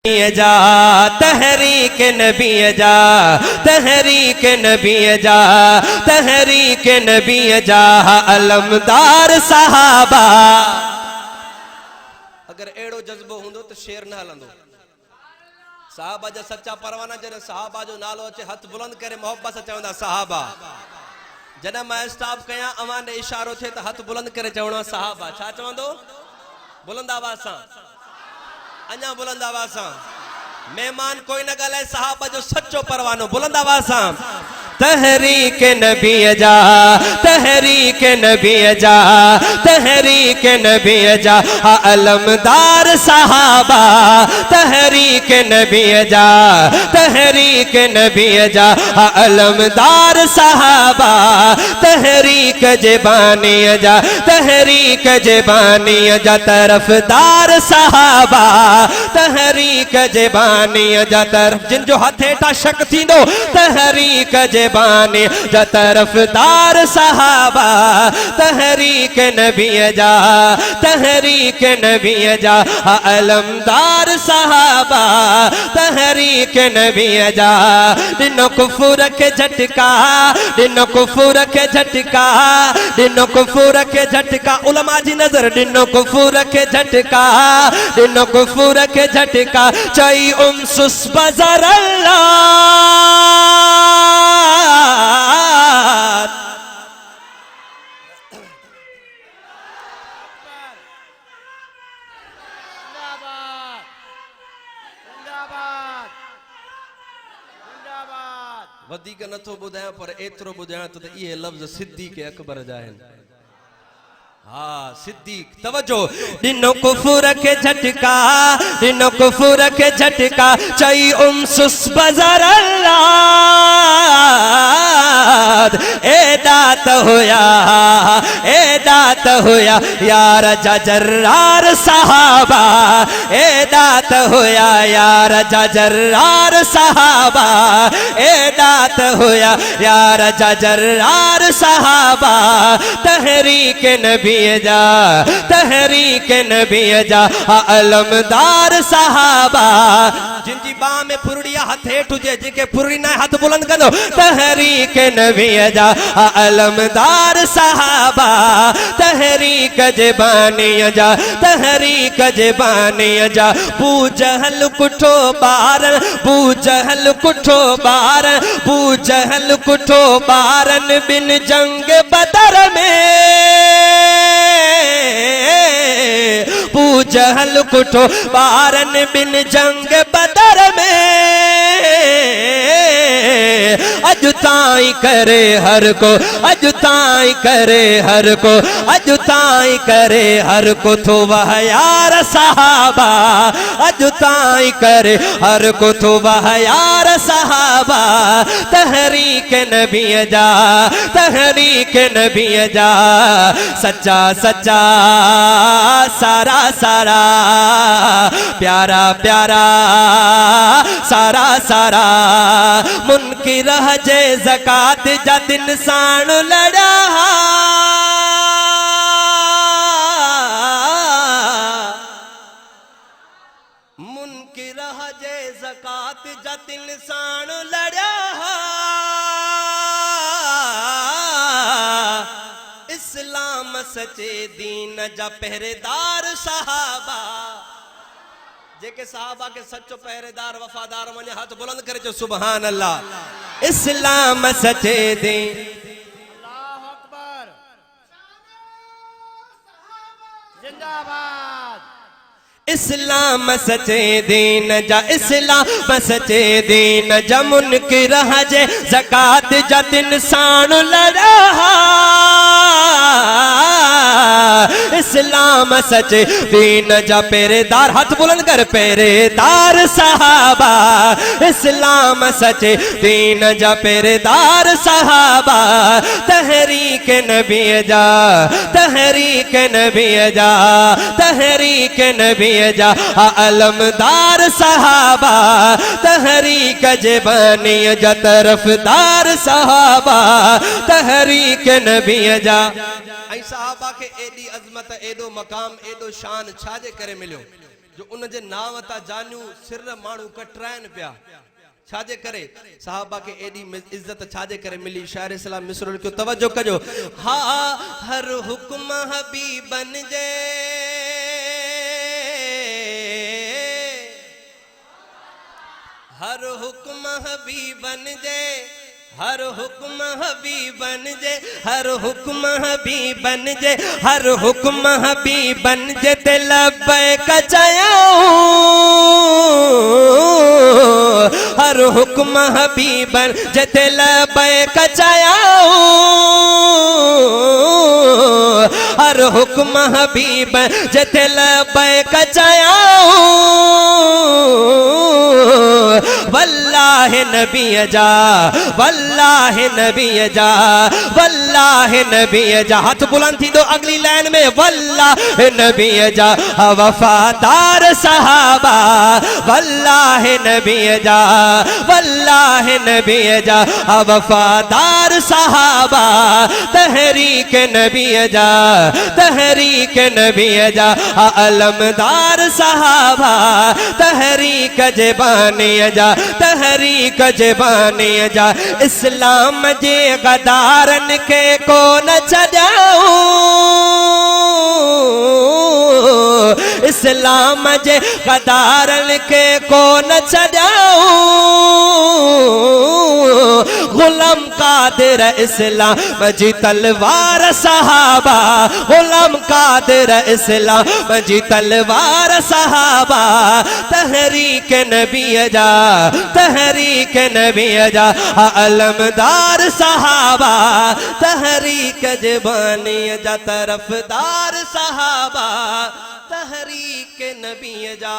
जा तहरीक नबी जा तहरीक नबी जा तहरीक नबी जा अलमदार सहाबा। अगर एड़ो जज्बो होंदो तो शेर न हलंदो। सहाबा जा सच्चा परवाना जने सहाबा जो नालो अचे हथ बुलंद करे मोहब्बत से चवंदा सहाबा। जने मैं स्टॉप कया अमान ने इशारो थे तो हथ बुलंद करे चवणो सहाबा। छा चवंदो? बुलंद आवाज सां, अञा बुलंद आवाज सां। मेहमान कोई न ॻाल्हाए, सहाबा जो सच्चो परवानो बुलंद आवाज सां। तहरीक नबी जा तहरीक नबी जा तहरीक नबी जा अलमदार सहाबा। तहरीक नबी जा तहरीक नबी जा अलमदार सहाबा। तहरीक जबानी जा तहरीक जबानी जा तरफदार सहाबा। तहरीक जबानी जा तरफ जिन जो हथ हेठा शक थींदो तहरीक बानी जा तरफदार सहाबा। तहरीक नबी जा तहरीक नबी जा अलमदार सहाबा। तहरीक नबी जा दिनो कुफुर के झटका दिनो कुफुर के झटका दिनो कुफुर के झटका उलमा जी नजर दिनो कुफुर के झटका दिनो कुफुर के झटका चई सुस बजर वधीक नथो बुधाया पर एतरो बुधाया तो ये लफ्ज सिद्दीक अकबर जा है। हाँ सिद्दीक तवज्जो दिनो कुफुर के झटका दिनो कुफुर के झटका चई सुस बजर ए दात होया यार जर्रार सहाबा। ए दात होया यार जर्रार सहाबा। ए दात होया यार जर्रार सहाबा। तहरीक नबी जा तहरीक नबी जा अलमदार सहाबा। जिनकी बाह में फुरड़िया हथ हेठ हुजे जिनके फुरड़ी ना हथ बुलंद कंदो तहरीक नबी जा अलमदार सहाबा। तहरीक जबानी जा तहरीक जबानी जा बूजहल कुठो बारन बूजहल कुठो बारन बूजहल कुठो बारन बिन जंग बदर में बूजहल कुठो बारन बिन जंग बदर में अज ताई करे हर को अज ताई करे हर को अज ताई करे हर को तो वह यार सहाबा। अज ताई करे हर को तो वह यार सहाबा। तहरीक नबी जा तहरीक नबी जा सच्चा सच्चा सारा सारा प्यारा प्यारा सारा सारा मुनकिर जे ज़कात जा दिन साण लड़ा। मुनकिर जे ज़कात जा दिन साण लड़ा। इस्लाम सचे दीन जा पहरेदार सहाबा। जेके सहाबा के सच्चो पहरेदार वफादार मने हाथ बुलंद करे जो सुभान अल्लाह। इस्लाम सचे दीन अल्लाहु अकबर जिंदाबाद। इस्लाम सचे दीन जा इस्लाम सचे दीन जा मुनकिर जे ज़कात जा दिन साण लड़ा। इस्लाम सचे दीन जा पहरेदार हाथ बुलंद कर पहरेदार सहाबा। इस्लाम सचे दीन जा पहरेदार सहाबा। तहरीक नबी जा तहरीक नबी जा तहरीक नबी जा अलमदार सहाबा। तहरीक जबानी जा तरफदार सहाबा। तहरीक नबी जा सहाबा के एडी अजमत एडो मकाम एडो शान छाजे करे मिलियो जो उन जे नाव ता जानियूं सिर माण्हू कटराइन पिया छाजे करे साहबा के एडी इज्जत छाजे करे मिली शायर इस्लाम मिसर को तवज्जो कजो हा हर हुक्म हबीबन जे हर हुक्म हबीबन जे हर हुक्म हबीबन जे हर हुक्म हबीबन जे हर हुक्म हबीबन जे ते लब्बैक चयाऊं हर हुक्म हबीबन जे ते लब्बैक चयाऊं हर हुक्म हबीबन जे ते लब्बैक चयाऊं वल्लाह नबी जा वल्लाह नबी जा वल्लाह नबी जा हाथ बुलंद थी दो अगली लाइन में वल्लाह नबी जा वफादार सहाबा वल्लाह नबी जा वल्लाह नबी जा वफादार सहाबा तहरीक नबी जा तहरीक नबी जा अलमदार सहाबा तहरीक जबानी जा तहरीक जबानी जा इस्लाम जे गदारन के को न छॾाऊं इस्लाम जे गदारन के को न छॾाऊं गुलाम कादिर इस्लाम जी तलवार सहाबा गुलाम कादिर इस्लाम जी तलवार सहाबा तहरीक नबी जा तहरीक नबी जा अलमदार सहाबा तहरीक जबानी जा तरफदार सहाबा तहरीक नबी जा